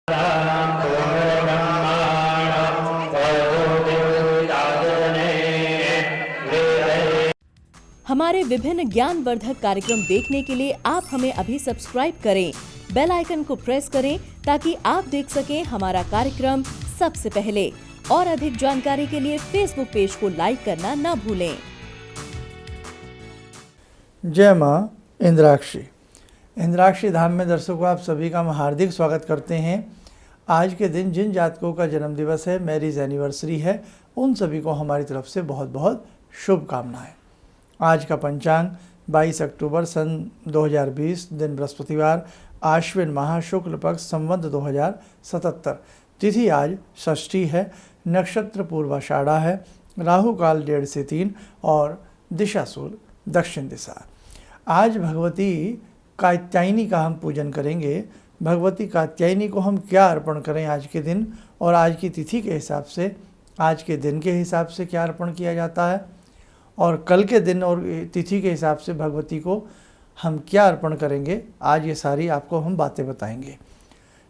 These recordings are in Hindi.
हमारे विभिन्न ज्ञानवर्धक कार्यक्रम देखने के लिए आप हमें अभी सब्सक्राइब करें, बेल आइकन को प्रेस करें ताकि आप देख सकें हमारा कार्यक्रम सबसे पहले। और अधिक जानकारी के लिए फेसबुक पेज को लाइक करना न भूलें। जय माँ इंद्राक्षी। इंद्राक्षी धाम में दर्शकों आप सभी का हम हार्दिक स्वागत करते हैं। आज के दिन जिन जातकों का जन्म दिवस है, मैरिज एनिवर्सरी है, उन सभी को हमारी तरफ से बहुत बहुत शुभकामनाएं। आज का पंचांग 22 अक्टूबर सन 2020, दिन बृहस्पतिवार, आश्विन माह शुक्ल पक्ष, संवत 2077। तिथि आज षष्ठी है, नक्षत्र पूर्वाषाढ़ा है, राहु काल 1:30 से 3 और दिशा सूल दक्षिण दिशा। आज भगवती कात्यायनी का हम पूजन करेंगे। भगवती कात्यायनी को हम क्या अर्पण करें आज के दिन, और आज की तिथि के हिसाब से, आज के दिन के हिसाब से क्या अर्पण किया जाता है, और कल के दिन और तिथि के हिसाब से भगवती को हम क्या अर्पण करेंगे, आज ये सारी आपको हम बातें बताएंगे।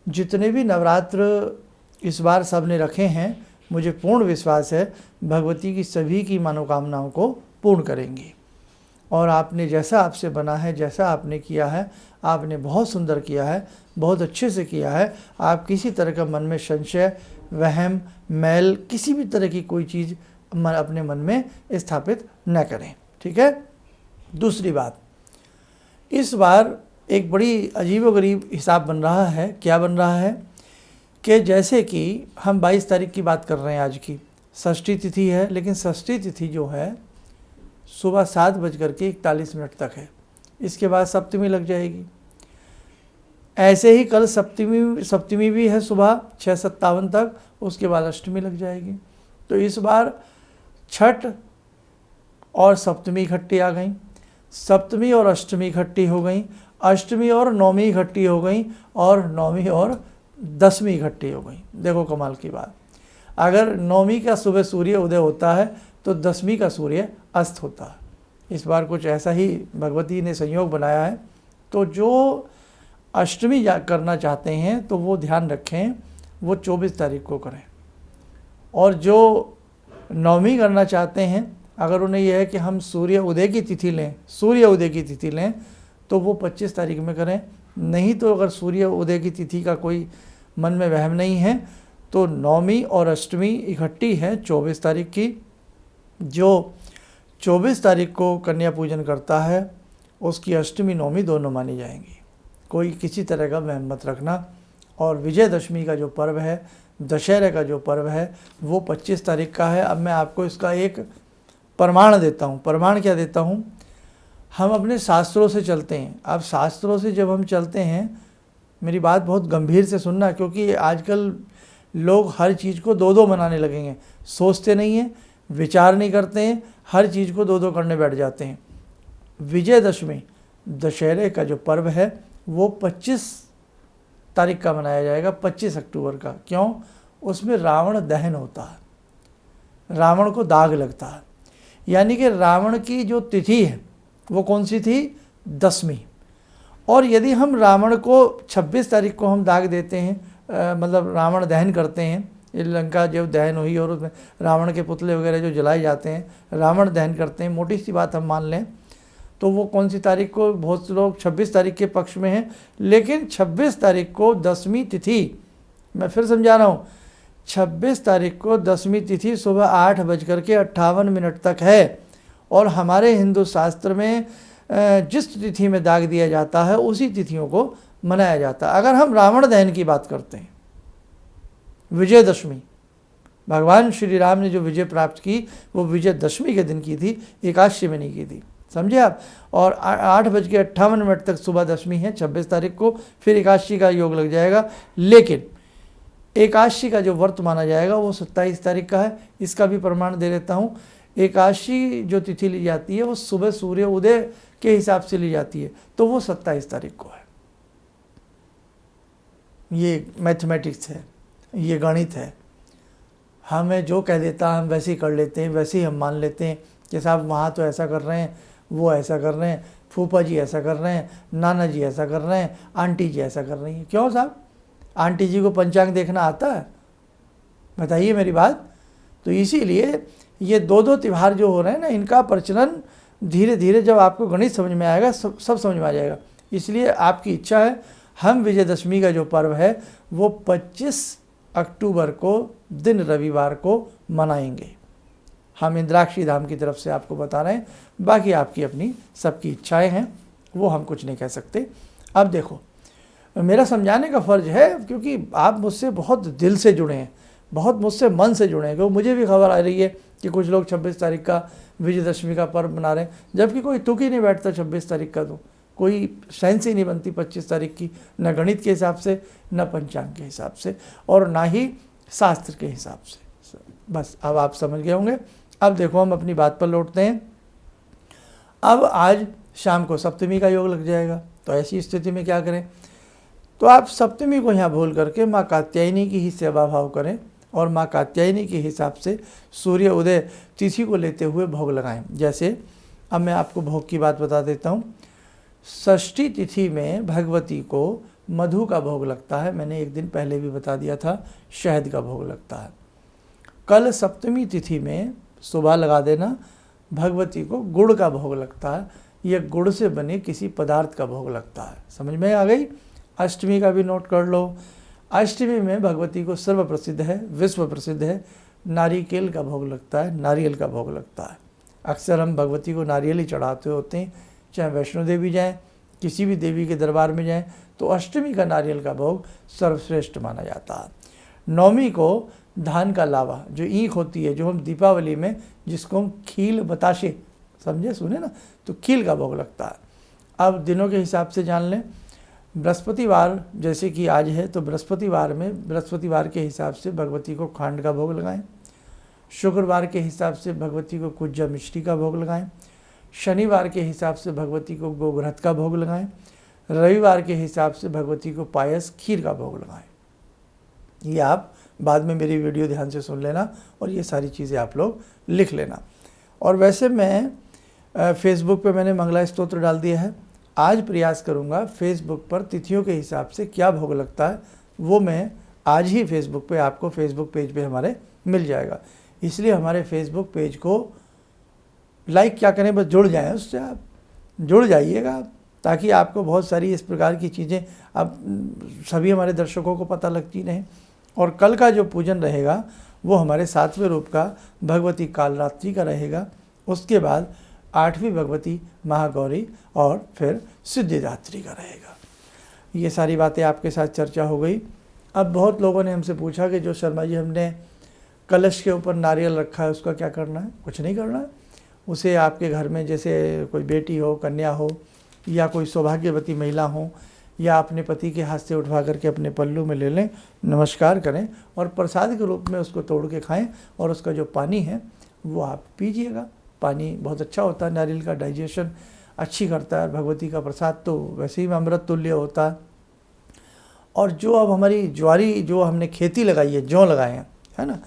जितने भी नवरात्र इस बार सब ने रखे हैं, मुझे पूर्ण विश्वास है भगवती की सभी की मनोकामनाओं को पूर्ण करेंगी। और आपने जैसा आपसे बना है, जैसा आपने किया है, आपने बहुत सुंदर किया है, बहुत अच्छे से किया है। आप किसी तरह का मन में संशय, वहम, मैल, किसी भी तरह की कोई चीज़ अपने मन में स्थापित न करें, ठीक है। दूसरी बात, इस बार एक बड़ी अजीबोगरीब हिसाब बन रहा है। क्या बन रहा है कि जैसे कि हम 22 तारीख की बात कर रहे हैं, आज की षष्ठी तिथि है, लेकिन षष्ठी तिथि जो है सुबह 7:41 तक है। इसके बाद सप्तमी लग जाएगी। ऐसे ही कल सप्तमी भी है सुबह 6:57 तक, उसके बाद अष्टमी लग जाएगी। तो इस बार छठ और सप्तमी इकट्ठी आ गई, सप्तमी और अष्टमी इकट्ठी हो गई, अष्टमी और नौमी इकट्ठी हो गई, और नौमी और दसवीं इकट्ठी हो गई। देखो कमाल की बात, अगर नौमी का सुबह सूर्य उदय होता है तो दसवीं का सूर्य अस्त होता है। इस बार कुछ ऐसा ही भगवती ने संयोग बनाया है। तो जो अष्टमी करना चाहते हैं तो वो ध्यान रखें, वो 24 तारीख को करें। और जो नौमी करना चाहते हैं, अगर उन्हें यह है कि हम सूर्य उदय की तिथि लें, तो वो 25 तारीख में करें। नहीं तो अगर सूर्य उदय की तिथि का कोई मन में वहम नहीं है, तो नौमी और अष्टमी इकट्ठी है 24 तारीख की। जो 24 तारीख को कन्या पूजन करता है, उसकी अष्टमी नौमी दोनों मानी जाएंगी। कोई किसी तरह का वहम मत रखना। और विजयदशमी का जो पर्व है, दशहरे का जो पर्व है, वो 25 तारीख का है। अब मैं आपको इसका एक प्रमाण देता हूँ। प्रमाण क्या देता हूँ, हम अपने शास्त्रों से चलते हैं। अब शास्त्रों से जब हम चलते हैं, मेरी बात बहुत गंभीर से सुनना, क्योंकि आजकल लोग हर चीज़ को दो दो मनाने लगेंगे। सोचते नहीं हैं, विचार नहीं करते हैं, हर चीज़ को दो दो करने बैठ जाते हैं। विजयदशमी दशहरे का जो पर्व है वो 25 तारीख का मनाया जाएगा, 25 अक्टूबर का। क्यों? उसमें रावण दहन होता है, रावण को दाग लगता है। यानी कि रावण की जो तिथि है वो कौन सी थी? दसवीं। और यदि हम रावण को 26 तारीख को हम दाग देते हैं, मतलब रावण दहन करते हैं, लंका जब दहन हुई और उसमें रावण के पुतले वगैरह जो जलाए जाते हैं, रावण दहन करते हैं, मोटी सी बात हम मान लें, तो वो कौन सी तारीख को? बहुत से लोग 26 तारीख के पक्ष में हैं, लेकिन 26 तारीख को दसवीं तिथि, मैं फिर समझा रहा हूँ, 26 तारीख को दसवीं तिथि सुबह 8:58 तक है। और हमारे हिंदू शास्त्र में जिस तिथि में दाग दिया जाता है, उसी तिथियों को मनाया जाता है। अगर हम रावण दहन की बात करते हैं, विजयदशमी, भगवान श्री राम ने जो विजय प्राप्त की वो विजयदशमी के दिन की थी, एकादशी में नहीं की थी, समझे आप। और 8:58 तक सुबह दशमी है 26 तारीख को, फिर एकादशी का योग लग जाएगा। लेकिन एकादशी का जो व्रत माना जाएगा वो 27 तारीख का है। इसका भी प्रमाण दे देता हूँ। एकादशी जो तिथि ली जाती है वो सुबह सूर्य उदय के हिसाब से ली जाती है, तो वो 27 तारीख को है। ये मैथमेटिक्स है, ये गणित है। हमें जो कह देता हम वैसे ही कर लेते हैं, वैसे ही हम मान लेते हैं कि साहब वहाँ तो ऐसा कर रहे हैं, वो ऐसा कर रहे हैं, फूफा जी ऐसा कर रहे हैं, नाना जी ऐसा कर रहे हैं, आंटी जी ऐसा कर रही हैं। क्यों साहब? आंटी जी को पंचांग देखना आता है? बताइए मेरी बात। तो इसीलिए ये दो त्यौहार जो हो रहे हैं ना, इनका प्रचलन धीरे धीरे जब आपको गणित समझ में आएगा सब समझ में आ जाएगा। इसलिए आपकी इच्छा है हम विजयदशमी का जो पर्व है वो 25 अक्टूबर को दिन रविवार को मनाएंगे। हम इंद्राक्षी धाम की तरफ से आपको बता रहे हैं, बाकी आपकी अपनी सबकी इच्छाएं हैं, वो हम कुछ नहीं कह सकते। अब देखो, मेरा समझाने का फ़र्ज है क्योंकि आप मुझसे बहुत दिल से जुड़े हैं, बहुत मुझसे मन से जुड़े हैं। क्योंकि मुझे भी खबर आ रही है कि कुछ लोग 26 तारीख का विजयदशमी का पर्व मना रहे हैं, जबकि कोई तुक ही नहीं बैठता 26 तारीख का। तो कोई सेंस ही नहीं बनती 25 तारीख की, न गणित के हिसाब से, न पंचांग के हिसाब से, और ना ही शास्त्र के हिसाब से। बस अब आप समझ गए होंगे। अब देखो हम अपनी बात पर लौटते हैं। अब आज शाम को सप्तमी का योग लग जाएगा, तो ऐसी स्थिति में क्या करें? तो आप सप्तमी को यहाँ भूल करके माँ कात्यायनी की ही सेवा भाव करें और माँ कात्यायनी के हिसाब से सूर्य उदय तिथि को लेते हुए भोग लगाएं। जैसे अब मैं आपको भोग की बात बता देता हूँ। षष्ठी तिथि में भगवती को मधु का भोग लगता है, मैंने एक दिन पहले भी बता दिया था, शहद का भोग लगता है। कल सप्तमी तिथि में सुबह लगा देना, भगवती को गुड़ का भोग लगता है, यह गुड़ से बने किसी पदार्थ का भोग लगता है। समझ में आ गई? अष्टमी का भी नोट कर लो। अष्टमी में भगवती को सर्व प्रसिद्ध है, विश्व प्रसिद्ध है, नारिकेल का भोग लगता है, नारियल का भोग लगता है। अक्सर हम भगवती को नारियल ही चढ़ाते होते हैं, चाहे वैष्णो देवी जाएं, किसी भी देवी के दरबार में जाएं, तो अष्टमी का नारियल का भोग सर्वश्रेष्ठ माना जाता है। नवमी को धान का लावा, जो ईख होती है, जो हम दीपावली में जिसको हम खील बताशे समझे सुने ना, तो खील का भोग लगता है। अब दिनों के हिसाब से जान लें। बृहस्पतिवार जैसे कि आज है, तो बृहस्पतिवार में बृहस्पतिवार के हिसाब से भगवती को खांड का भोग लगाएं। शुक्रवार के हिसाब से भगवती को कुज्जा मिश्री का भोग लगाएं। शनिवार के हिसाब से भगवती को गोघृत का भोग लगाएं। रविवार के हिसाब से भगवती को पायस खीर का भोग लगाएं। ये आप बाद में मेरी वीडियो ध्यान से सुन लेना और ये सारी चीज़ें आप लोग लिख लेना। और वैसे मैं फेसबुक पे मैंने मंगला स्तोत्र डाल दिया है। आज प्रयास करूँगा फेसबुक पर तिथियों के हिसाब से क्या भोग लगता है वो मैं आज ही फेसबुक पे आपको फेसबुक पेज पे हमारे मिल जाएगा। इसलिए हमारे फेसबुक पेज को लाइक क्या करें, बस जुड़ जाएं, उससे आप जुड़ जाइएगा ताकि आपको बहुत सारी इस प्रकार की चीज़ें अब सभी हमारे दर्शकों को पता लगती रहें। और कल का जो पूजन रहेगा वो हमारे 7वें रूप का भगवती कालरात्रि का रहेगा। उसके बाद 8वीं भगवती महागौरी और फिर सिद्धिदात्री का रहेगा। ये सारी बातें आपके साथ चर्चा हो गई। अब बहुत लोगों ने हमसे पूछा कि जो शर्मा जी हमने कलश के ऊपर नारियल रखा है उसका क्या करना है? कुछ नहीं करना है। उसे आपके घर में जैसे कोई बेटी हो, कन्या हो या कोई सौभाग्यवती महिला हो, या अपने पति के हाथ से उठवा करके अपने पल्लू में ले लें, नमस्कार करें और प्रसाद के रूप में उसको तोड़ के खाएं और उसका जो पानी है वो आप पीजिएगा। पानी बहुत अच्छा होता है, नारियल का डाइजेशन अच्छी करता है। भगवती का प्रसाद तो वैसे ही अमृत तुल्य होता है। और जो अब हमारी ज्वारी जो हमने खेती लगाई है, जौ लगाए हैं, है ना,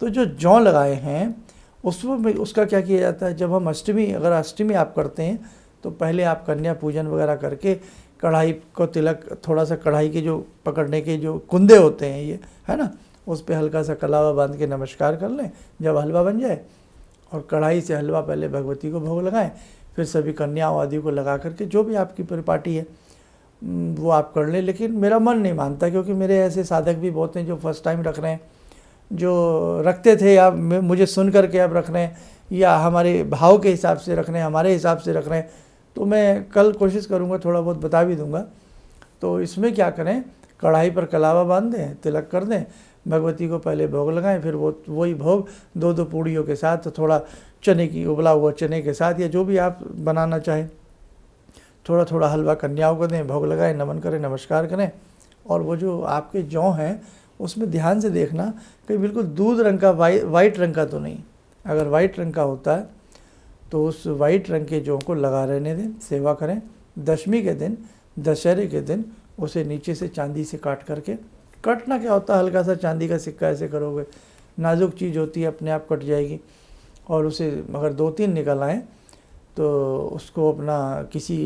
तो जो जौ लगाए हैं उसमें उसका क्या किया जाता है? जब हम अष्टमी, अगर अष्टमी आप करते हैं तो पहले आप कन्या पूजन वगैरह करके कढ़ाई को तिलक, थोड़ा सा कढ़ाई के जो पकड़ने के जो कुंदे होते हैं ये, है ना, उस पर हल्का सा कलावा बांध के नमस्कार कर लें जब हलवा बन जाए, और कढ़ाई से हलवा पहले भगवती को भोग लगाएं, फिर सभी कन्याओं आदि को लगा करके जो भी आपकी परिपाटी है वो आप कर लें। लेकिन मेरा मन नहीं मानता, क्योंकि मेरे ऐसे साधक भी बहुत हैं जो फर्स्ट टाइम रख रहे हैं, जो रखते थे या मुझे सुन करके अब रख रहे हैं, या हमारे भाव के हिसाब से रख रहे हैं, हमारे हिसाब से रख रहे हैं। तो मैं कल कोशिश करूँगा, थोड़ा बहुत बता भी दूँगा। तो इसमें क्या करें, कढ़ाई पर कलावा बांध दें, तिलक कर दें, भगवती को पहले भोग लगाएं, फिर वही भोग दो पूड़ियों के साथ, थोड़ा चने की, उबला हुआ चने के साथ, या जो भी आप बनाना चाहें, थोड़ा थोड़ा हलवा कन्याओं को दें, भोग लगाएं, नमन करें, नमस्कार करें। और वो जो आपके जौ हैं उसमें ध्यान से देखना कि बिल्कुल दूध रंग का, वाइट रंग का तो नहीं। अगर वाइट रंग का होता है तो उस वाइट रंग के जौ को लगा रहने दें, सेवा करें। दशमी के दिन, दशहरे के दिन उसे नीचे से चांदी से काट करके, कटना क्या होता है, हल्का सा चांदी का सिक्का ऐसे करोगे, नाजुक चीज़ होती है, अपने आप कट जाएगी। और उसे अगर 2-3 निकल आएँ तो उसको अपना किसी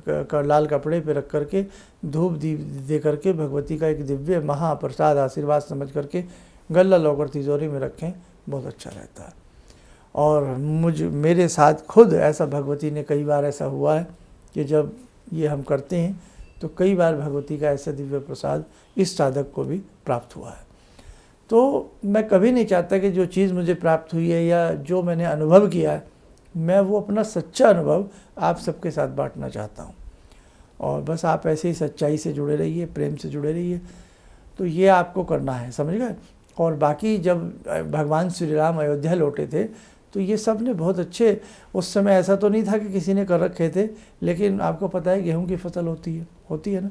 लाल कपड़े पे रख करके धूप दे करके भगवती का एक दिव्य महाप्रसाद आशीर्वाद समझ करके गल्ला लॉकर तिजोरी में रखें, बहुत अच्छा रहता है। और मेरे साथ खुद ऐसा भगवती ने कई बार ऐसा हुआ है कि जब ये हम करते हैं तो कई बार भगवती का ऐसा दिव्य प्रसाद इस साधक को भी प्राप्त हुआ है। तो मैं कभी नहीं चाहता कि जो चीज़ मुझे प्राप्त हुई है या जो मैंने अनुभव किया है, मैं वो अपना सच्चा अनुभव आप सबके साथ बांटना चाहता हूँ। और बस आप ऐसे ही सच्चाई से जुड़े रहिए, प्रेम से जुड़े रहिए, तो ये आपको करना है, समझ गए। और बाकी जब भगवान श्री राम अयोध्या लौटे थे तो ये सब ने बहुत अच्छे, उस समय ऐसा तो नहीं था कि किसी ने कर रखे थे, लेकिन आपको पता है गेहूं की फसल होती है ना।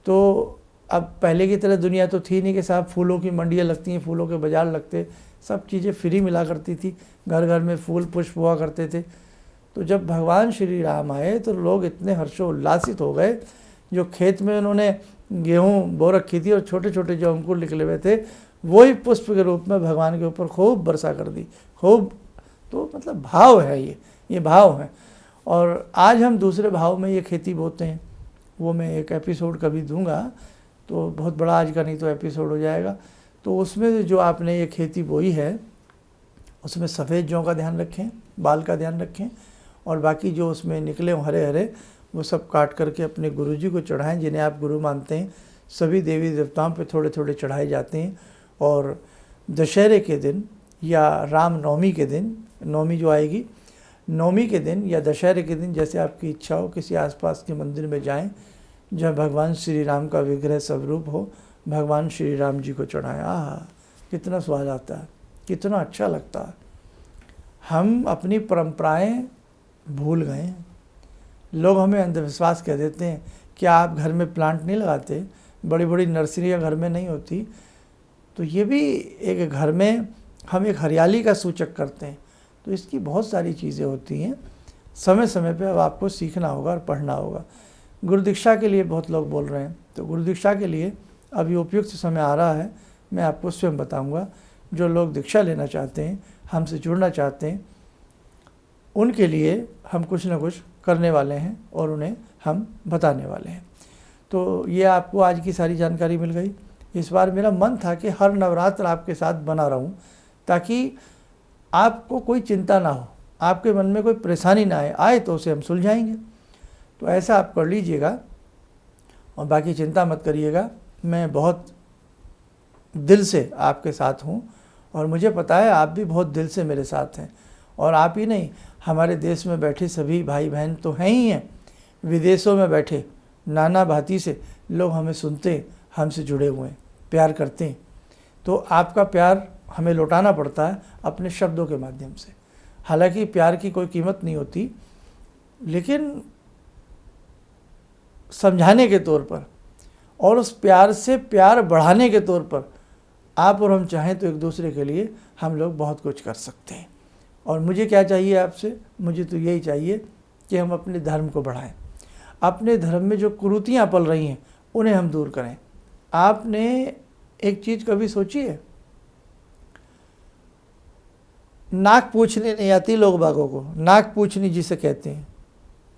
तो अब पहले की तरह दुनिया तो थी नहीं कि साहब फूलों की मंडियाँ लगती हैं, फूलों के बाज़ार लगते, सब चीज़ें फ्री मिला करती थी, घर घर में फूल पुष्प हुआ करते थे। तो जब भगवान श्री राम आए तो लोग इतने हर्षोल्लासित हो गए, जो खेत में उन्होंने गेहूँ बो रखी थी और छोटे छोटे जो अंकुर निकले हुए थे वही पुष्प के रूप में भगवान के ऊपर खूब वर्षा कर दी, खूब। तो मतलब भाव है, ये भाव है। और आज हम दूसरे भाव में ये खेती बोते हैं, वो मैं एक एपिसोड कभी दूंगा, तो बहुत बड़ा आज का नहीं तो एपिसोड हो जाएगा। तो उसमें जो आपने ये खेती बोई है उसमें सफ़ेद जौ का ध्यान रखें, बाल का ध्यान रखें, और बाकी जो उसमें निकले हरे हरे वो सब काट करके अपने गुरुजी को चढ़ाएं, जिन्हें आप गुरु मानते हैं। सभी देवी देवताओं पे थोड़े थोड़े चढ़ाए जाते हैं। और दशहरे के दिन या राम नवमी के दिन, नवमी जो आएगी, नवमी के दिन या दशहरे के दिन, जैसे आपकी इच्छा हो, किसी आसपास के मंदिर में जाएं जहाँ भगवान श्री राम का विग्रह स्वरूप हो, भगवान श्री राम जी को चढ़ाएं। कितना स्वाद आता है, कितना अच्छा लगता है। हम अपनी परंपराएं भूल गए हैं। लोग हमें अंधविश्वास कह देते हैं, क्या आप घर में प्लांट नहीं लगाते, बड़ी बड़ी नर्सरियाँ घर में नहीं होती? तो ये भी एक घर में हम एक हरियाली का सूचक करते हैं। तो इसकी बहुत सारी चीज़ें होती हैं, समय समय पे अब आपको सीखना होगा और पढ़ना होगा। गुरु दीक्षा के लिए बहुत लोग बोल रहे हैं, तो गुरु दीक्षा के लिए अभी उपयुक्त समय आ रहा है, मैं आपको स्वयं बताऊंगा। जो लोग दीक्षा लेना चाहते हैं, हमसे जुड़ना चाहते हैं, उनके लिए हम कुछ ना कुछ करने वाले हैं और उन्हें हम बताने वाले हैं। तो ये आपको आज की सारी जानकारी मिल गई। इस बार मेरा मन था कि हर नवरात्र आपके साथ बना रहूं, ताकि आपको कोई चिंता ना हो, आपके मन में कोई परेशानी ना आए तो उसे हम सुलझाएंगे। तो ऐसा आप कर लीजिएगा और बाकी चिंता मत करिएगा। मैं बहुत दिल से आपके साथ हूँ और मुझे पता है आप भी बहुत दिल से मेरे साथ हैं। और आप ही नहीं, हमारे देश में बैठे सभी भाई बहन तो हैं ही हैं, विदेशों में बैठे नाना भांति से लोग हमें सुनते, हमसे जुड़े हुए हैं, प्यार करते हैं। तो आपका प्यार हमें लौटाना पड़ता है अपने शब्दों के माध्यम से। हालांकि प्यार की कोई कीमत नहीं होती, लेकिन समझाने के तौर पर और उस प्यार से प्यार बढ़ाने के तौर पर आप और हम चाहें तो एक दूसरे के लिए हम लोग बहुत कुछ कर सकते हैं। और मुझे क्या चाहिए आपसे? मुझे तो यही चाहिए कि हम अपने धर्म को बढ़ाएं, अपने धर्म में जो कुरीतियाँ पल रही हैं उन्हें हम दूर करें। आपने एक चीज़ कभी सोची है? नाक पूछने नहीं आती लोग बागों को, नाक पूछनी जिसे कहते हैं,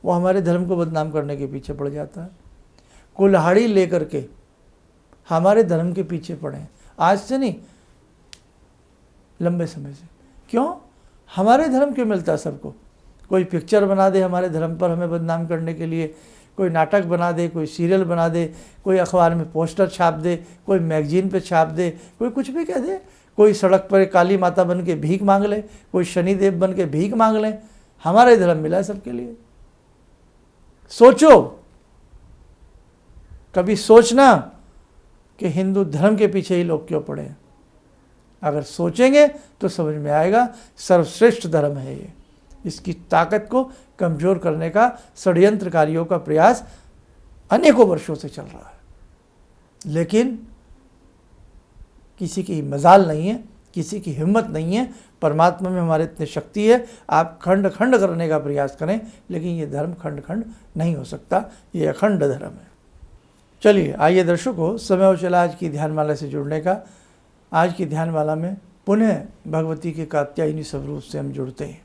वो हमारे धर्म को बदनाम करने के पीछे पड़ जाता है। कुल्हाड़ी लेकर के हमारे धर्म के पीछे पड़े हैं, आज से नहीं, लंबे समय से। क्यों? हमारे धर्म क्यों मिलता है सबको? कोई पिक्चर बना दे हमारे धर्म पर हमें बदनाम करने के लिए, कोई नाटक बना दे, कोई सीरियल बना दे, कोई अखबार में पोस्टर छाप दे, कोई मैगजीन पे छाप दे, कोई कुछ भी कह दे, कोई सड़क पर काली माता बन के भीख मांग ले, कोई शनिदेव बन के भीख मांग ले। हमारा धर्म मिला है सबके लिए। सोचो, कभी सोचना कि हिंदू धर्म के पीछे ही लोग क्यों पड़े हैं। अगर सोचेंगे तो समझ में आएगा सर्वश्रेष्ठ धर्म है ये। इसकी ताकत को कमज़ोर करने का षड्यंत्रकारियों का प्रयास अनेकों वर्षों से चल रहा है, लेकिन किसी की मजाल नहीं है, किसी की हिम्मत नहीं है। परमात्मा में हमारे इतनी शक्ति है, आप खंड खंड करने का प्रयास करें, लेकिन ये धर्म खंड खंड नहीं हो सकता, ये अखंड धर्म है। चलिए आइए दर्शकों, समय हो चला आज की ध्यानमाला से जुड़ने का। आज की ध्यानमाला में पुनः भगवती के कात्यायनी स्वरूप से हम जुड़ते हैं।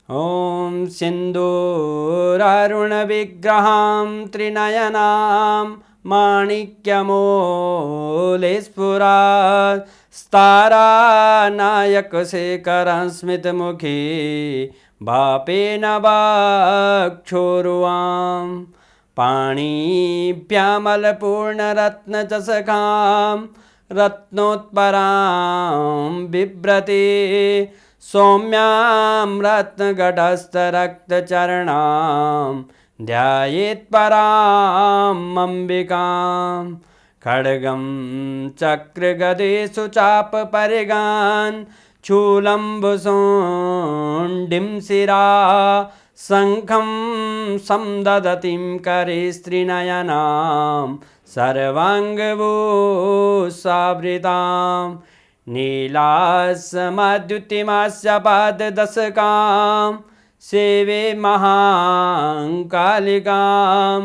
ॐ सिन्दूरारुणविग्रहां त्रिनयनां माणिक्यमूलस्फुरात् स्तारानायकशेखरं स्मितमुखी भापेन वक्षोरुवां पाणिभ्यामलपूर्णरत्नचषकां रत्नोत्परां बिभ्रति सौम्यां रत्नघटस्थरक्तचरणां ध्यायेत्पराम् अम्बिकां खड्गं चक्रगदेषु चापपरिगान् शूलम्बुशुण्डिं शिरा शङ्खं संदधतीं करे स्त्रीनयनां सर्वाङ्गभूषावृतां नीलासमद्युतिमास्य पाददशकां सेवे महाकालिकां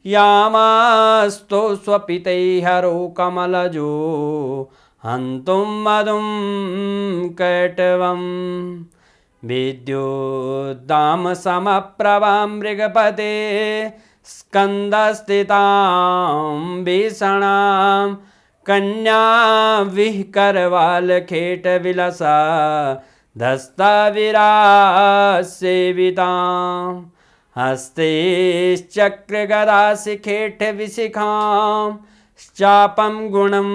यामास्तो स्वपितैहरो कमलजो हन्तुं मधुं कैटवं विद्युद्दामसमप्रभां मृगपते स्कन्दस्थितां भीषणां कन्या विहकरवालखेटविलसा धस्ताविरासेवितां हस्तेश्चक्रगदाशिखेटविशिखां चापं गुणं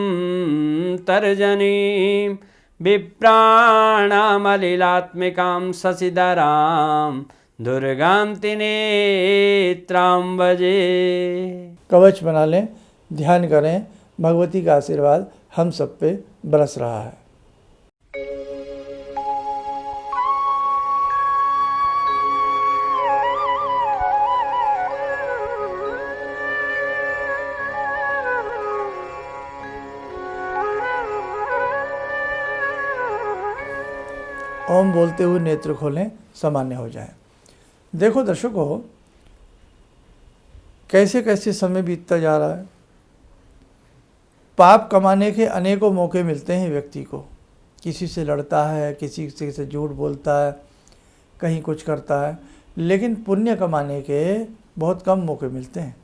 तर्जनीं विप्राणामलिलात्मिकां शशिधरां दुर्गां त्रिनेत्रां भजे। कवच बना लें, ध्यान करें, भगवती का आशीर्वाद हम सब पे बरस रहा है। ओम बोलते हुए नेत्र खोलें, सामान्य हो जाएं। देखो दर्शकों, कैसे कैसे समय बीतता जा रहा है। पाप कमाने के अनेकों मौके मिलते हैं व्यक्ति को। किसी से लड़ता है, किसी से झूठ बोलता है, कहीं कुछ करता है, लेकिन पुण्य कमाने के बहुत कम मौके मिलते हैं।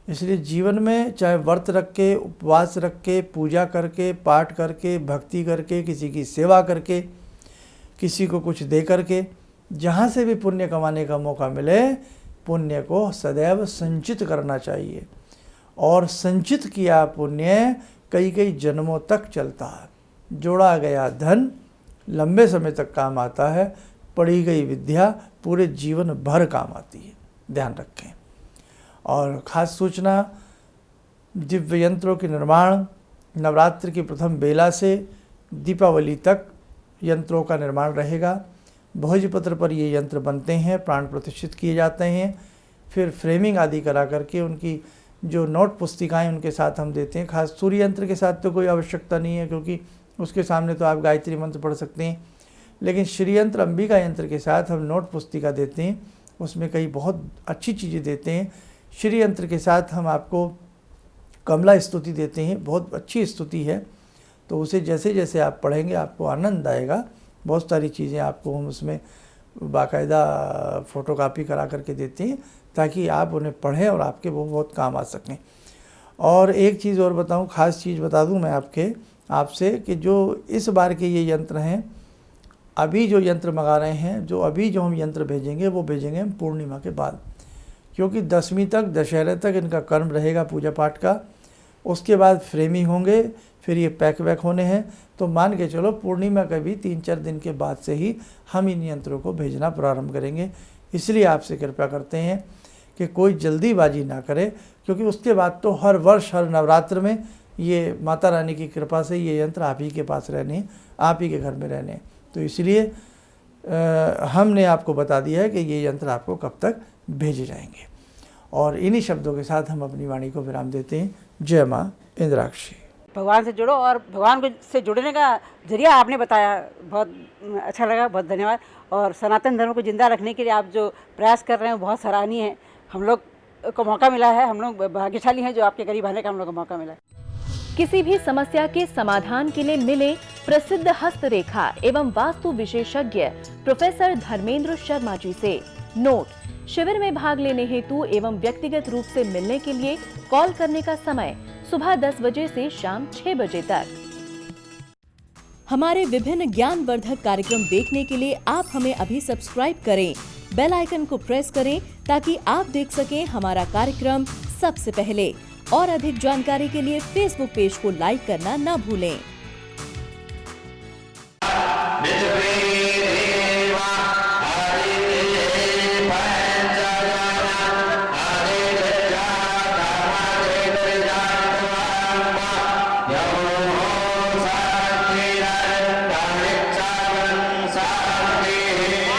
इसलिए जीवन में चाहे व्रत रख के, उपवास रख के, पूजा करके, पाठ करके, भक्ति करके, किसी की सेवा करके, किसी को कुछ दे करके, जहाँ से भी पुण्य कमाने का मौका मिले, पुण्य को सदैव संचित करना चाहिए। और संचित किया पुण्य कई कई जन्मों तक चलता है। जोड़ा गया धन लंबे समय तक काम आता है। पढ़ी गई विद्या पूरे जीवन भर काम आती है। ध्यान रखें। और ख़ास सूचना, दिव्य यंत्रों के निर्माण नवरात्र की प्रथम बेला से दीपावली तक यंत्रों का निर्माण रहेगा। भोजपत्र पर ये यंत्र बनते हैं, प्राण प्रतिष्ठित किए जाते हैं, फिर फ्रेमिंग आदि करा करके उनकी जो नोट पुस्तिकाएं उनके साथ हम देते हैं। खास सूर्य यंत्र के साथ तो कोई आवश्यकता नहीं है, क्योंकि उसके सामने तो आप गायत्री मंत्र पढ़ सकते हैं। लेकिन श्री यंत्र अंबिका यंत्र के साथ हम नोट पुस्तिका देते हैं, उसमें कई बहुत अच्छी चीज़ें देते हैं। श्री यंत्र के साथ हम आपको कमला स्तुति देते हैं, बहुत अच्छी स्तुति है, तो उसे जैसे जैसे आप पढ़ेंगे आपको आनंद आएगा। बहुत सारी चीज़ें आपको हम उसमें बाकायदा फ़ोटोकॉपी करा करके देते हैं, ताकि आप उन्हें पढ़ें और आपके वो बहुत काम आ सकें। और एक चीज़ और बताऊं, ख़ास चीज़ बता दूं मैं आपसे कि जो इस बार के ये यंत्र हैं, अभी जो यंत्र मंगा रहे हैं, जो हम यंत्र भेजेंगे वो भेजेंगे हम पूर्णिमा के बाद, क्योंकि 10वीं तक, दशहरे तक इनका कर्म रहेगा पूजा पाठ का। उसके बाद फ्रेमिंग होंगे, फिर ये पैक वैक होने हैं। तो मान के चलो पूर्णिमा के भी 3-4 दिन के बाद से ही हम इन यंत्रों को भेजना प्रारंभ करेंगे। इसलिए आपसे कृपा करते हैं कि कोई जल्दीबाजी ना करे, क्योंकि उसके बाद तो हर वर्ष हर नवरात्र में ये माता रानी की कृपा से ये यंत्र आप ही के पास रहने, आप ही के घर में रहने। तो इसलिए हमने आपको बता दिया है कि ये यंत्र आपको कब तक भेजे जाएंगे। और इन्हीं शब्दों के साथ हम अपनी वाणी को विराम देते हैं। जय माँ इंद्राक्षी। भगवान से जुड़ो, और भगवान को से जुड़ने का जरिया आपने बताया, बहुत अच्छा लगा, बहुत धन्यवाद। और सनातन धर्म को जिंदा रखने के लिए आप जो प्रयास कर रहे हैं बहुत सराहनीय है। हम लोग को मौका मिला है, हम लोग भाग्यशाली हैं जो आपके करीब आने का हम लोग को मौका मिला है। किसी भी समस्या के समाधान के लिए मिले प्रसिद्ध हस्तरेखा एवं वास्तु विशेषज्ञ प्रोफेसर धर्मेंद्र शर्मा जी से। नोट: शिविर में भाग लेने हेतु एवं व्यक्तिगत रूप से मिलने के लिए कॉल करने का समय सुबह 10 बजे से शाम 6 बजे तक। हमारे विभिन्न ज्ञानवर्धक कार्यक्रम देखने के लिए आप हमें अभी सब्सक्राइब करें, बेल आइकन को प्रेस करें ताकि आप देख सकें हमारा कार्यक्रम सबसे पहले। और अधिक जानकारी के लिए फेसबुक पेज को लाइक करना न भूलें।